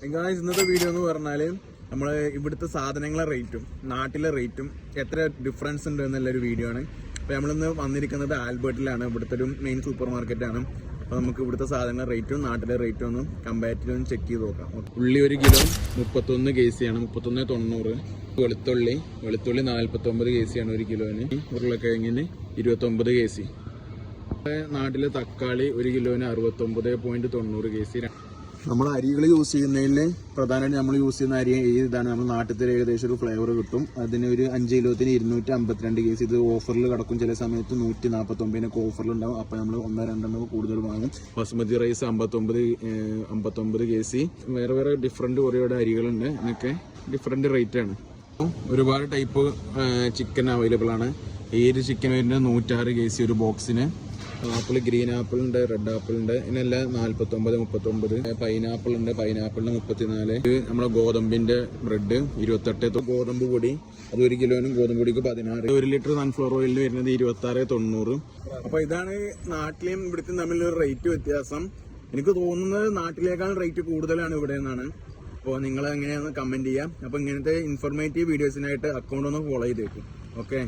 ഇന്നത്തെ വീഡിയോ എന്ന് പറഞ്ഞാൽ നമ്മൾ ഇവിടുത്തെ സാധനങ്ങളെ റേറ്റും നാട്ടിലെ റേറ്റും എത്ര ഡിഫറൻസ് ഉണ്ട് എന്നുള്ളൊരു വീഡിയോ ആണ്. അപ്പോൾ നമ്മളിന്ന് വന്നിരിക്കുന്നത് ആൽബർട്ടിലാണ്. ഇവിടുത്തെ ഒരു മെയിൻ സൂപ്പർ മാർക്കറ്റാണ്. അപ്പോൾ നമുക്ക് ഇവിടുത്തെ സാധനങ്ങളുടെ റേറ്റും നാട്ടിലെ റേറ്റും ഒന്ന് കമ്പാരിറ്റീവ് ഒന്ന് ചെക്ക് ചെയ്ത് നോക്കാം. ഉള്ളി 1 കിലോ 31 kg ആണ്, 31.90. വെളുത്തുള്ളി 49 kg ആണ് 1 കിലോന്. ഉരുളക്കിഴങ്ങിന് 29 kg. നാട്ടിലെ തക്കാളി 1 കിലോന് 69.90 kg. നമ്മൾ അരികൾ യൂസ് ചെയ്യുന്നതിൽ പ്രധാനമായിട്ട് നമ്മൾ യൂസ് ചെയ്യുന്ന അരി ഇതാണ്. നമ്മൾ നാട്ടിൽ ഏകദേശം ഒരു ഫ്ലേവർ കിട്ടും. അതിന് ഒരു 5 കിലോത്തിന് 252 kg. ഇത് ഓഫറിൽ കിടക്കും. ചില സമയത്ത് 149 ഓഫറിലുണ്ടാവും. അപ്പോൾ നമ്മൾ 1-2 കൂടുതൽ വാങ്ങും. Basmati rice 59 kg. വേറെ ഡിഫറെൻറ്റ് കുറേ അരികളുണ്ട്. ഇതിനൊക്കെ ഡിഫറെൻറ്റ് റേറ്റാണ്. ഒരുപാട് ടൈപ്പ് ചിക്കൻ അവൈലബിൾ ആണ്. ഈ ഒരു ചിക്കൻ വരുന്നത് 106 kg ഒരു ബോക്സിന്. ആപ്പിൾ, ഗ്രീൻ ആപ്പിൾ ഉണ്ട്, റെഡ് ആപ്പിൾ ഉണ്ട്. ഇതിനെല്ലാം 49, 39. പൈനാപ്പിൾ ഉണ്ട്, പൈനാപ്പിളിന് 34. നമ്മുടെ ഗോതമ്പിന്റെ ബ്രെഡ് 28. ഗോതമ്പ് പൊടി അത് 1 കിലോനും ഗോതമ്പ് പൊടിക്ക് 16. 1 ലിറ്റർ സൺഫ്ലവർ ഓയിലിന് വരുന്നത് 26.90. അപ്പൊ ഇതാണ് നാട്ടിലെയും ഇവിടുത്തെ തമ്മിലൊരു റേറ്റ് വ്യത്യാസം. എനിക്ക് തോന്നുന്നത് നാട്ടിലേക്കാൾ റേറ്റ് കൂടുതലാണ് ഇവിടെ നിന്നാണ്. അപ്പോൾ നിങ്ങൾ എങ്ങനെയാണെന്ന് കമന്റ് ചെയ്യാം. അപ്പോൾ ഇങ്ങനത്തെ ഇൻഫോർമേറ്റീവ് വീഡിയോസിനായിട്ട് അക്കൗണ്ട് ഒന്ന് ഫോളോ ചെയ്തേക്കും. ഓക്കെ.